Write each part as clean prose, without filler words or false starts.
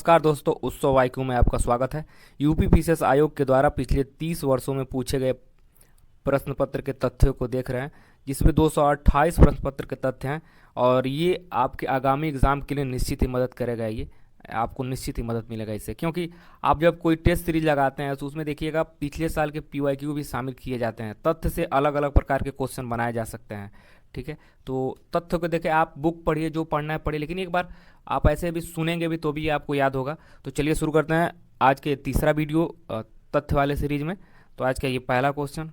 नमस्कार दोस्तों, उत्सव आईक्यू में आपका स्वागत है। यूपी पीसीएस आयोग के द्वारा पिछले 30 वर्षों में पूछे गए प्रश्न पत्र के तथ्यों को देख रहे हैं, जिसमें 228 प्रश्न पत्र के तथ्य हैं और ये आपके आगामी एग्जाम के लिए निश्चित ही मदद करेगा। ये आपको निश्चित ही मदद मिलेगा इससे, क्योंकि आप जब कोई टेस्ट सीरीज लगाते हैं तो उसमें देखिएगा पिछले साल के पीवाईक्यू भी शामिल किए जाते हैं। तथ्य से अलग अलग प्रकार के क्वेश्चन बनाए जा सकते हैं। ठीक है, तो तथ्य को देखें, आप बुक पढ़िए, जो पढ़ना है पढ़िए, लेकिन एक बार आप ऐसे भी सुनेंगे भी तो भी आपको याद होगा। तो चलिए शुरू करते हैं आज के तीसरा वीडियो तथ्य वाले सीरीज में। तो आज का ये पहला क्वेश्चन,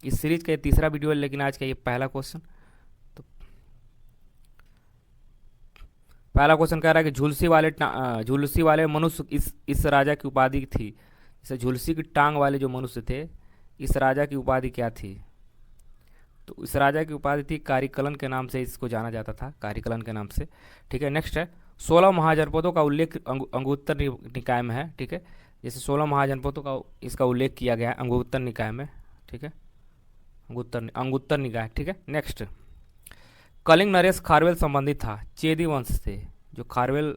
इस सीरीज का ये तीसरा वीडियो है, लेकिन आज का ये पहला क्वेश्चन। तो पहला क्वेश्चन कह रहा है कि झुलसी वाले मनुष्य इस राजा की उपाधि थी। जैसे झुलसी की टांग वाले जो मनुष्य थे, इस राजा की उपाधि क्या थी? तो इस राजा की उपाधि थी कारिकलन के नाम से इसको जाना जाता था, कारिकलन के नाम से। ठीक है, नेक्स्ट है 16 महाजनपदों का उल्लेख अंगुत्तर निकाय में है। ठीक है, जैसे 16 महाजनपदों का इसका उल्लेख किया गया है अंगुत्तर निकाय में। ठीक है, अंगुत्तर निकाय। ठीक है, नेक्स्ट कलिंग नरेश खारवेल संबंधित था चेदी वंश से। जो खारवेल,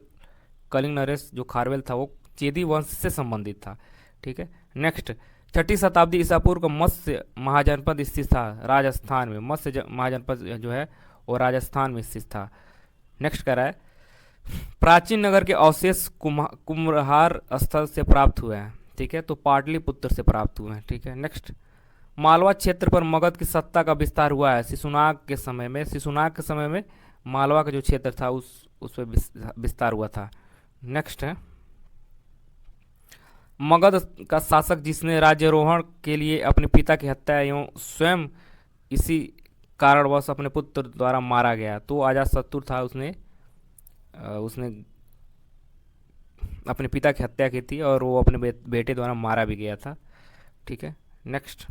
कलिंग नरेश जो खारवेल था वो चेदी वंश से संबंधित था। ठीक है, नेक्स्ट 6ठी शताब्दी ईसा पूर्व का मत्स्य महाजनपद स्थित था राजस्थान में। मत्स्य महाजनपद जो है वो राजस्थान में स्थित था। नेक्स्ट कह रहा है प्राचीन नगर के अवशेष कुम्हार स्थल से प्राप्त हुए हैं। ठीक है, तो पाटलिपुत्र से प्राप्त हुए हैं। ठीक है, नेक्स्ट मालवा क्षेत्र पर मगध की सत्ता का विस्तार हुआ है शिशुनाग के समय में। शिशुनाग के समय में मालवा का जो क्षेत्र था उस पर विस्तार हुआ था। नेक्स्ट है मगध का शासक जिसने राज्यारोहण के लिए अपने पिता की हत्या एवं स्वयं इसी कारणवश अपने पुत्र द्वारा मारा गया। तो अजातशत्रु था, उसने अपने पिता की हत्या की थी और वो अपने बेटे द्वारा मारा भी गया था। ठीक है, नेक्स्ट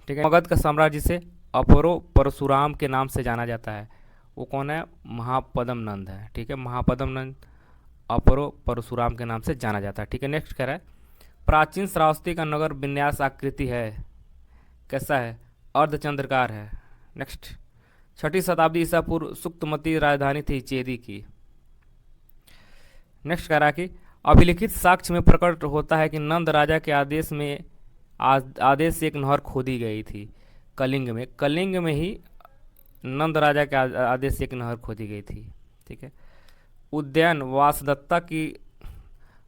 ठीक है मगध का साम्राज्य से अपरो परशुराम के नाम से जाना जाता है। वो कौन है? महापद्म नंद है। ठीक है, महापद्म नंद अपरो परशुराम के नाम से जाना जाता है। ठीक है, नेक्स्ट कह रहा है प्राचीन श्रावस्ती का नगर विन्यास आकृति है, कैसा है? अर्धचंद्रकार है। नेक्स्ट 6ठी शताब्दी ईसा पूर्व सुक्तमती राजधानी थी चेदी की। नेक्स्ट कह रहा है कि अभिलिखित साक्ष्य में प्रकट होता है कि नंद राजा के आदेश से एक नहर खोदी गई थी कलिंग में ही नंद राजा के आदेश से एक नहर खोदी गई थी। ठीक है, उद्यान वासदत्ता की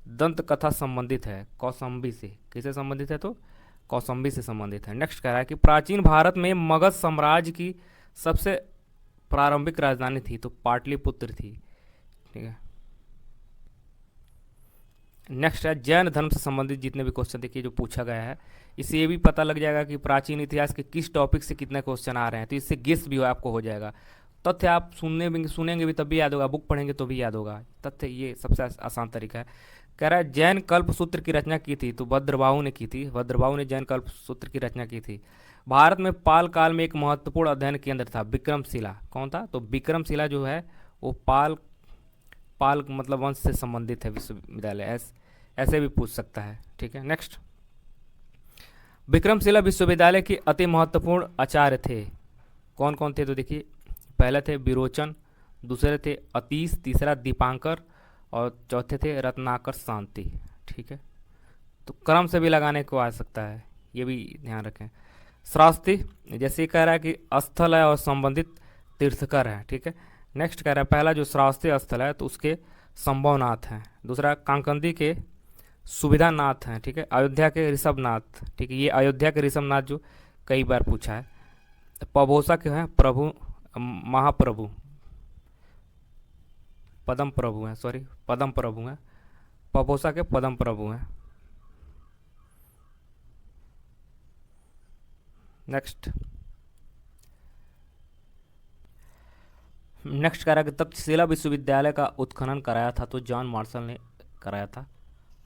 दंत कथा संबंधित है कौसंबी से। किससे संबंधित है? तो कौसंबी से संबंधित है। नेक्स्ट कह रहा है कि प्राचीन भारत में मगध साम्राज्य की सबसे प्रारंभिक राजधानी थी, तो पाटलिपुत्र थी। ठीक है, नेक्स्ट है जैन धर्म से संबंधित जितने भी क्वेश्चन देखिए जो पूछा गया है, इससे ये भी पता लग जाएगा कि प्राचीन इतिहास के किस टॉपिक से कितने क्वेश्चन आ रहे हैं। तो इससे गेस भी आपको हो जाएगा। तथ्य आप सुनेंगे भी तब भी याद होगा, बुक पढ़ेंगे तो भी याद होगा। तथ्य ये सबसे आसान तरीका है। कह रहा है जैन कल्प सूत्र की रचना की थी, तो भद्रबाहु ने की थी। भद्रबाहु ने जैन कल्प सूत्र की रचना की थी। भारत में पाल काल में एक महत्वपूर्ण अध्ययन केंद्र था विक्रमशिला। कौन था? तो विक्रमशिला जो है वो पाल मतलब वंश से संबंधित है विश्वविद्यालय, ऐसे भी पूछ सकता है। ठीक है, नेक्स्ट विक्रमशिला विश्वविद्यालय के अति महत्वपूर्ण आचार्य थे। कौन कौन थे? तो देखिए पहले थे विरोचन, दूसरे थे अतीश, तीसरा दीपांकर और चौथे थे रत्नाकर शांति। ठीक है, तो क्रम से भी लगाने को आ सकता है, ये भी ध्यान रखें। श्रावस्ती जैसे कह रहा है कि स्थल है और संबंधित तीर्थकर है। ठीक है, नेक्स्ट कह रहा है पहला जो श्रावस्ती स्थल है तो उसके संभवनाथ हैं, दूसरा कांकंदी के सुविधानाथ हैं। ठीक है, अयोध्या के ऋषभनाथ। ठीक है, ये अयोध्या के ऋषभनाथ जो कई बार पूछा है। पबोसा के हैं प्रभु महाप्रभु, पदम प्रभु हैं। पबोसा के पदम प्रभु हैं। नेक्स्ट कह रहा है कि तक्षशिला विश्वविद्यालय का उत्खनन कराया था, तो जॉन मार्शल ने कराया था।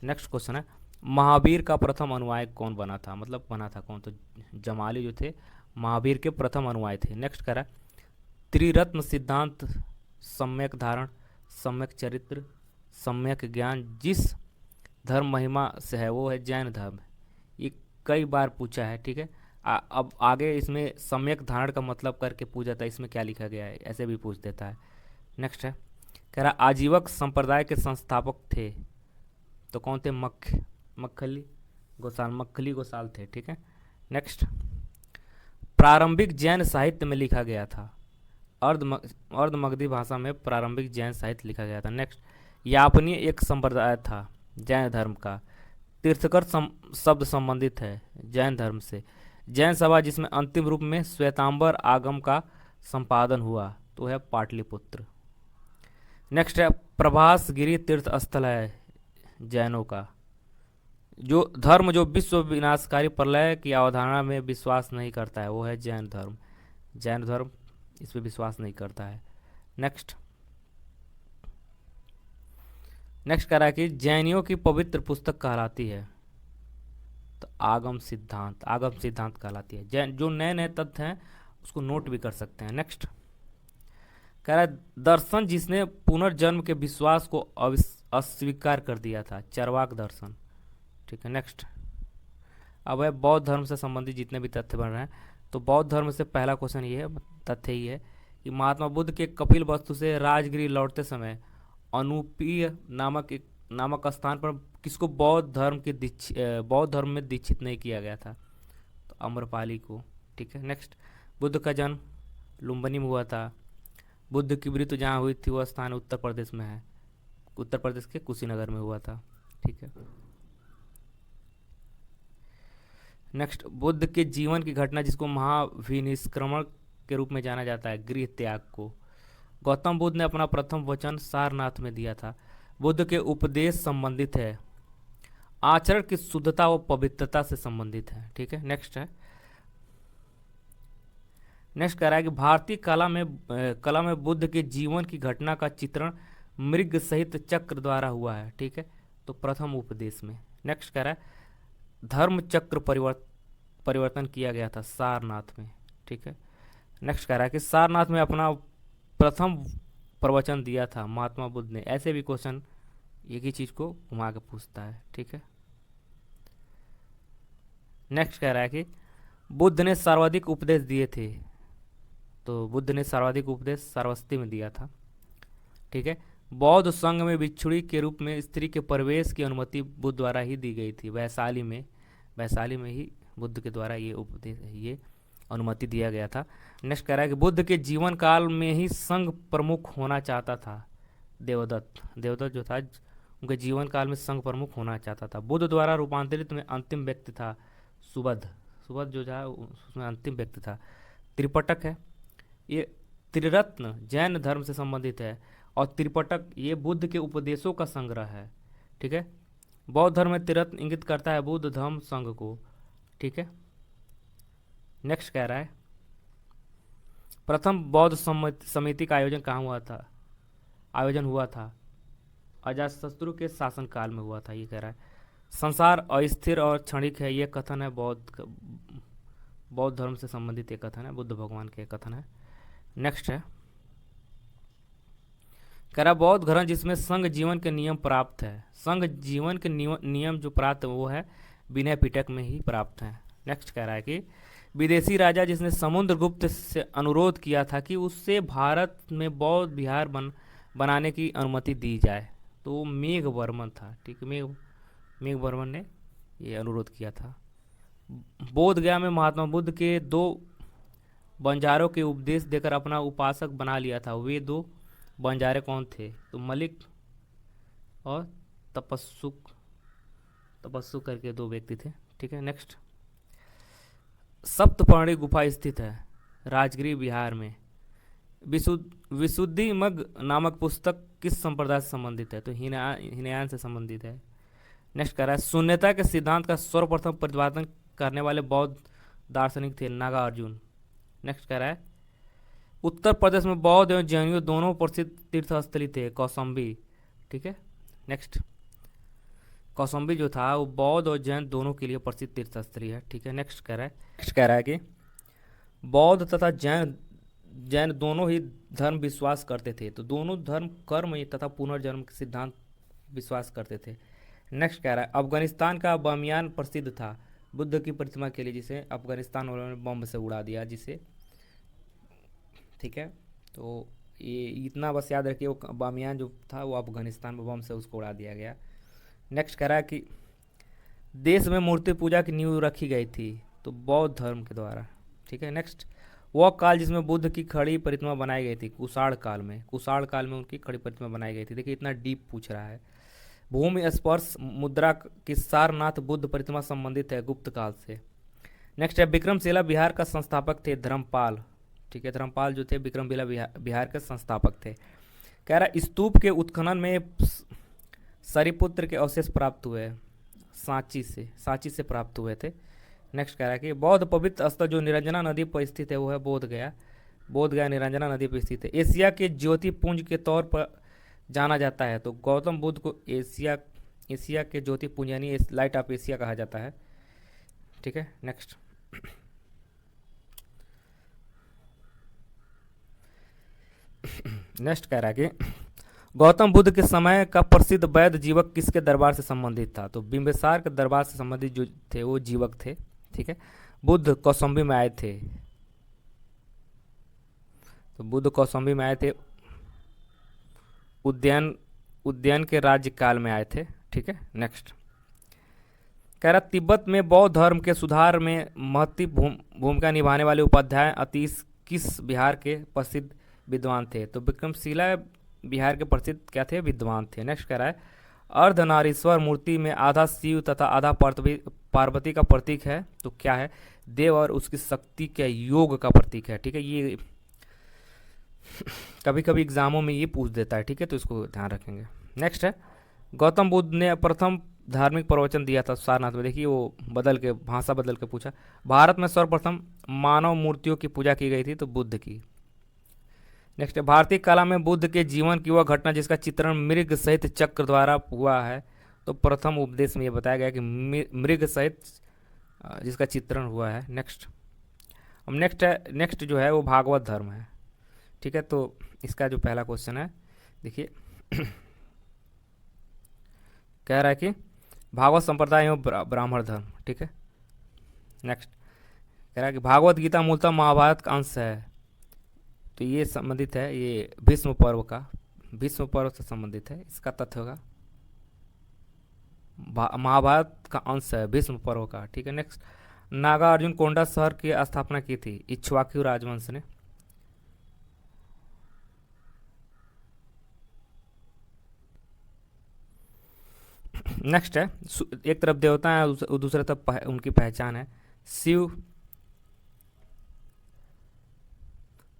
नेक्स्ट क्वेश्चन है महावीर का प्रथम अनुयायी कौन बना था? मतलब बना था कौन? तो जमाली जो थे महावीर के प्रथम अनुयायी थे। नेक्स्ट कह रहा है त्रिरत्न सिद्धांत सम्यक धारण, सम्यक चरित्र, सम्यक ज्ञान जिस धर्म महिमा से है वो है जैन धर्म। ये कई बार पूछा है। ठीक है, अब आगे इसमें सम्यक धारण का मतलब करके पूछा था, इसमें क्या लिखा गया है, ऐसे भी पूछ देता है। नेक्स्ट है कह रहा आजीवक संप्रदाय के संस्थापक थे, तो कौन थे? मक्खली गोसाल, मक्खली गोसाल थे। ठीक है, नेक्स्ट। प्रारंभिक जैन साहित्य में लिखा गया था, अर्ध मगधी भाषा में प्रारंभिक जैन साहित्य लिखा गया था। नेक्स्ट। यापनीय एक संप्रदाय था जैन धर्म का। तीर्थकर शब्द संबंधित है जैन धर्म से। जैन सभा जिसमें अंतिम रूप में श्वेतांबर आगम का संपादन हुआ, तो है पाटलिपुत्र। नेक्स्ट है प्रभासगिरी तीर्थ स्थल है जैनों का। जो धर्म जो विश्व विनाशकारी प्रलय की अवधारणा में विश्वास नहीं करता है, वो है जैन धर्म। जैन धर्म इस पर विश्वास नहीं करता है। नेक्स्ट कह रहा है कि जैनियों की पवित्र पुस्तक कहलाती है, तो आगम सिद्धांत कहलाती है। जैन जो नए नए तथ्य हैं उसको नोट भी कर सकते हैं। नेक्स्ट कह रहा है दर्शन जिसने पुनर्जन्म के विश्वास को अस्वीकार कर दिया था, चरवाक दर्शन। ठीक है, नेक्स्ट। अब है बौद्ध धर्म से संबंधित जितने भी तथ्य बन रहे हैं, तो बौद्ध धर्म से पहला क्वेश्चन ये है, तथ्य ही है कि महात्मा बुद्ध के कपिल वस्तु से राजगिरी लौटते समय अनुपीय नामक स्थान पर किसको बौद्ध धर्म में दीक्षित नहीं किया गया था, तो अम्रपाली को। ठीक है, नेक्स्ट। बुद्ध का जन्म लुम्बिनी में हुआ था। बुद्ध की मृत्यु जहाँ हुई थी वह स्थान उत्तर प्रदेश में है, उत्तर प्रदेश के कुशीनगर में हुआ था। ठीक है, नेक्स्ट। बुद्ध के जीवन की घटना जिसको महाविनिष्क्रमण के रूप में जाना जाता है, गृह त्याग को। गौतम बुद्ध ने अपना प्रथम वचन सारनाथ में दिया था। बुद्ध के उपदेश संबंधित है आचरण की शुद्धता व पवित्रता से संबंधित है। ठीक है, नेक्स्ट कह रहा है कि भारतीय कला में बुद्ध के जीवन की घटना का चित्रण मृग सहित चक्र द्वारा हुआ है। ठीक है, तो प्रथम उपदेश में। नेक्स्ट कह रहा है धर्म चक्र परिवर्तन किया गया था सारनाथ में। ठीक है, नेक्स्ट कह रहा है कि सारनाथ में अपना प्रथम प्रवचन दिया था महात्मा बुद्ध ने। ऐसे भी क्वेश्चन एक ही चीज को घुमा के पूछता है। ठीक है, नेक्स्ट कह रहा है कि बुद्ध ने सर्वाधिक उपदेश दिए थे, तो बुद्ध ने सर्वाधिक उपदेश सारस्वती में दिया था। ठीक है, बौद्ध संघ में भिक्षुणी के रूप में स्त्री के प्रवेश की अनुमति बुद्ध द्वारा ही दी गई थी। वैशाली में ही बुद्ध के द्वारा ये अनुमति दिया गया था। नेक्स्ट कह रहा है कि बुद्ध के जीवन काल में ही संघ प्रमुख होना चाहता था देवदत्त जो था उनके जीवन काल में संघ प्रमुख होना चाहता था। बुद्ध द्वारा रूपांतरित में अंतिम व्यक्ति था सुबध जो था उसमें अंतिम व्यक्ति था। त्रिपटक है, ये त्रिरत्न जैन धर्म से संबंधित है, और त्रिपटक ये बुद्ध के उपदेशों का संग्रह है। ठीक है, बौद्ध धर्म में त्रिरत्न इंगित करता है बुद्ध धर्म संघ को। ठीक है, नेक्स्ट कह रहा है प्रथम बौद्ध समिति का आयोजन हुआ था अजातशत्रु के शासनकाल में हुआ था। ये कह रहा है संसार अस्थिर और क्षणिक है, ये कथन है बौद्ध धर्म से संबंधित एक कथन है, बुद्ध भगवान के कथन है। नेक्स्ट है कह रहा बौद्ध धर्म जिसमें संघ जीवन के नियम प्राप्त है। संघ जीवन के नियम जो प्राप्त है वो है विनय पिटक में ही प्राप्त है। नेक्स्ट कह रहा है कि विदेशी राजा जिसने समुद्रगुप्त से अनुरोध किया था कि उससे भारत में बौद्ध विहार बनाने की अनुमति दी जाए, तो मेघवर्मन था। ठीक है, मेघवर्मन ने ये अनुरोध किया था। बोध गया में महात्मा बुद्ध के 2 बंजारों के उपदेश देकर अपना उपासक बना लिया था। वे 2 बंजारे कौन थे, तो मलिक और तपस्सु करके 2 व्यक्ति थे। ठीक है, नेक्स्ट। सप्तपर्णी गुफा स्थित है राजगिरी बिहार में। विशुद्धि मग नामक पुस्तक किस संप्रदाय से संबंधित है, तो हीनयान से संबंधित है। नेक्स्ट कह रहा है शून्यता के सिद्धांत का सर्वप्रथम प्रतिपादन करने वाले बौद्ध दार्शनिक थे नागार्जुन। नेक्स्ट कह रहा है उत्तर प्रदेश में बौद्ध एवं जैनियों दोनों प्रसिद्ध तीर्थस्थली थे कौशाम्बी। ठीक है, नेक्स्ट। कौशाम्बी जो था वो बौद्ध और जैन दोनों के लिए प्रसिद्ध तीर्थस्थली है। ठीक है, नेक्स्ट कह रहा है कि बौद्ध तथा जैन दोनों ही धर्म विश्वास करते थे, तो दोनों धर्म कर्म तथा पुनर्जन्म के सिद्धांत विश्वास करते थे। नेक्स्ट कह रहा है अफगानिस्तान का बामियान प्रसिद्ध था बुद्ध की प्रतिमा के लिए, जिसे अफगानिस्तान वालों ने बम से उड़ा दिया जिसे। ठीक है, तो ये इतना बस याद रखिए, वो बामियान जो था वो अफगानिस्तान में बम से उसको उड़ा दिया गया। नेक्स्ट कह रहा है कि देश में मूर्ति पूजा की नींव रखी गई थी, तो बौद्ध धर्म के द्वारा। ठीक है, नेक्स्ट, वह काल जिसमें बुद्ध की खड़ी प्रतिमा बनाई गई थी, कुषाण काल में, कुषाण काल में उनकी खड़ी प्रतिमा बनाई गई थी। देखिए इतना डीप पूछ रहा है। भूमि स्पर्श मुद्रा की सारनाथ बुद्ध प्रतिमा संबंधित है गुप्त काल से। नेक्स्ट है, विक्रमशिला बिहार का संस्थापक थे धर्मपाल। ठीक है, धर्मपाल जो थे विक्रमशिला बिहार के संस्थापक थे। कह रहा स्तूप के उत्खनन में सरिपुत्र के अवशेष प्राप्त हुए, सांची से प्राप्त हुए थे। नेक्स्ट कह रहा है कि बौद्ध पवित्र स्थल जो निरंजना नदी पर स्थित है वो है बोध गया। बोध गया निरंजना नदी पर स्थित है। एशिया के ज्योति पुंज के तौर पर जाना जाता है, तो गौतम बुद्ध को एशिया के ज्योति पुंज यानी लाइट ऑफ एशिया कहा जाता है। ठीक है, नेक्स्ट, नेक्स्ट कह रहा है कि गौतम बुद्ध के समय का प्रसिद्ध वैद्य जीवक किसके दरबार से संबंधित था, तो बिंबिसार के दरबार से संबंधित जो थे वो जीवक थे। ठीक है, बुद्ध कौशाम्बी में आए थे, तो बुद्ध कौशाम्बी में आए थे, उद्यान के राज्य काल में आए थे। ठीक है, नेक्स्ट कह रहा तिब्बत में बौद्ध धर्म के सुधार में महत्वपूर्ण भूमिका निभाने वाले उपाध्याय अतीश किस बिहार के प्रसिद्ध विद्वान थे, तो विक्रमशिला बिहार के प्रसिद्ध क्या थे, विद्वान थे। नेक्स्ट कह रहा है अर्धनारीश्वर मूर्ति में आधा शिव तथा आधा पार्वती का प्रतीक है, तो क्या है, देव और उसकी शक्ति के योग का प्रतीक है। ठीक है, ये कभी कभी एग्जामों में ये पूछ देता है। ठीक है, तो इसको ध्यान रखेंगे। नेक्स्ट है, गौतम बुद्ध ने प्रथम धार्मिक प्रवचन दिया था सारनाथ में। देखिए वो भाषा बदल के पूछा। भारत में सर्वप्रथम मानव मूर्तियों की पूजा की गई थी, तो बुद्ध की। नेक्स्ट है, भारतीय कला में बुद्ध के जीवन की वह घटना जिसका चित्रण मृग सहित चक्र द्वारा हुआ है, तो प्रथम उपदेश में यह बताया गया कि मृग सहित जिसका चित्रण हुआ है। नेक्स्ट, अब नेक्स्ट जो है वो भागवत धर्म है। ठीक है, तो इसका जो पहला क्वेश्चन है देखिए कह रहा है कि भागवत संप्रदाय एवं ब्राह्मण धर्म। ठीक है, नेक्स्ट कह रहा है कि भागवत गीता मूलतः महाभारत का अंश है, तो ये संबंधित है, ये भीष्म पर्व से संबंधित है। इसका तथ्य होगा महाभारत का अंश है भीष्म पर्व का। ठीक है, नेक्स्ट, नागार्जुन कोंडा शहर की स्थापना की थी इक्ष्वाकु राजवंश ने। नेक्स्ट है, एक तरफ देवता है और दूसरे तरफ उनकी पहचान है। शिव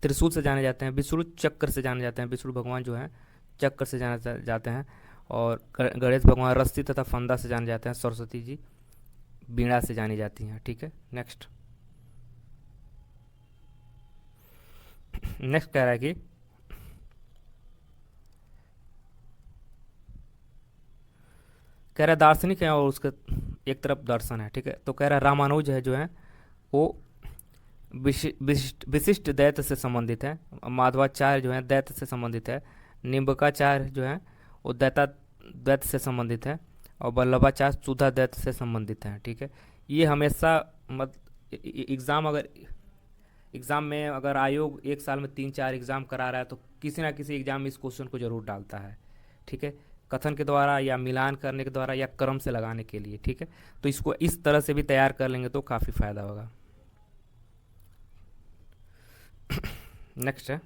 त्रिशूल से जाने जाते हैं, विष्णु चक्र से जाने जाते हैं, विष्णु भगवान जो हैं चक्र से जाने जाते हैं, और गणेश भगवान रस्सी तथा फंदा से जाने जाते हैं, सरस्वती जी बीड़ा से जानी जाती हैं। ठीक है, नेक्स्ट कह रहा है कि कह रहा है दार्शनिक है और उसके एक तरफ दर्शन है। ठीक है, तो कह रहा है रामानुज है जो है वो विशिष्ट दैत्य से संबंधित है, माधवाचार्य जो है दैत्य से संबंधित है, निम्बकाचार्य जो है वो दैत्य से संबंधित है, और वल्लभाचार्य सुधा दैत्य से संबंधित है। ठीक है, ये हमेशा एग्ज़ाम में अगर आयोग एक साल में 3-4 एग्ज़ाम करा रहा है तो किसी ना किसी एग्ज़ाम में इस क्वेश्चन को जरूर डालता है। ठीक है, कथन के द्वारा या मिलान करने के द्वारा या क्रम से लगाने के लिए। ठीक है, तो इसको इस तरह से भी तैयार कर लेंगे तो काफ़ी फायदा होगा। नेक्स्ट है,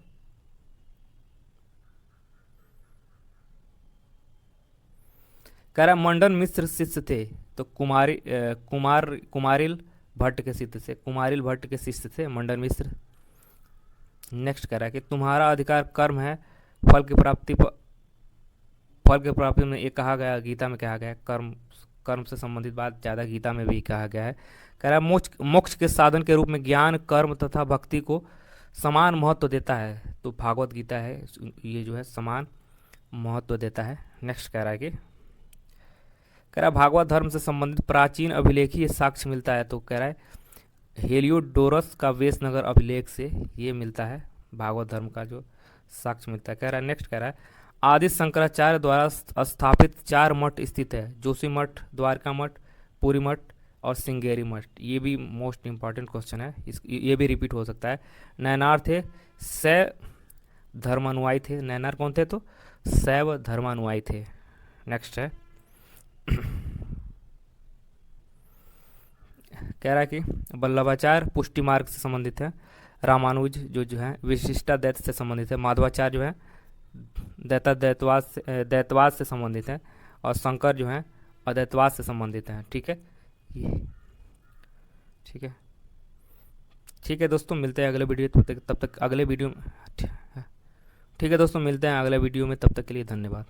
कह रहा मंडन मिश्र शिष्य थे, तो कुमारिल भट्ट के शिष्य थे मंडन मिश्र। नेक्स्ट कह रहा है कि तुम्हारा अधिकार कर्म है, फल की प्राप्ति में एक कहा गया, गीता में कहा गया है, कर्म से संबंधित बात ज़्यादा गीता में भी कहा गया है। कह रहा है मोक्ष के साधन के रूप में ज्ञान कर्म तथा भक्ति को समान महत्व देता है, तो भागवत गीता है ये जो है समान महत्व देता है। नेक्स्ट कह रहा है भागवत धर्म से संबंधित प्राचीन अभिलेखीय साक्ष्य मिलता है, तो कह रहा है हेलियोडोरस का वेशनगर अभिलेख से ये मिलता है, भागवत धर्म का जो साक्ष्य मिलता है। कह रहा है नेक्स्ट कह रहा है आदि शंकराचार्य द्वारा स्थापित 4 मठ स्थित है, जोशी मठ, द्वारका मठ, पुरी मठ और सिंगेरी मठ। ये भी मोस्ट इंपॉर्टेंट क्वेश्चन है, ये भी रिपीट हो सकता है। नयनार्थ है धर्मानुयायी थे। नैनार कौन थे? तो शैव धर्मानुयायी थे। नेक्स्ट है, कह रहा है कि वल्लभाचार्य पुष्टि मार्ग से संबंधित है। रामानुज जो है विशिष्टाद्वैत से संबंधित है। माधवाचार्य जो है दैतवाद से संबंधित है। और शंकर जो है अद्वैतवाद से संबंधित है। ठीक है, ये ठीक है। ठीक है दोस्तों, मिलते हैं अगले वीडियो, तब तक अगले वीडियो में। ठीक है दोस्तों, मिलते हैं अगले वीडियो में, तब तक के लिए धन्यवाद।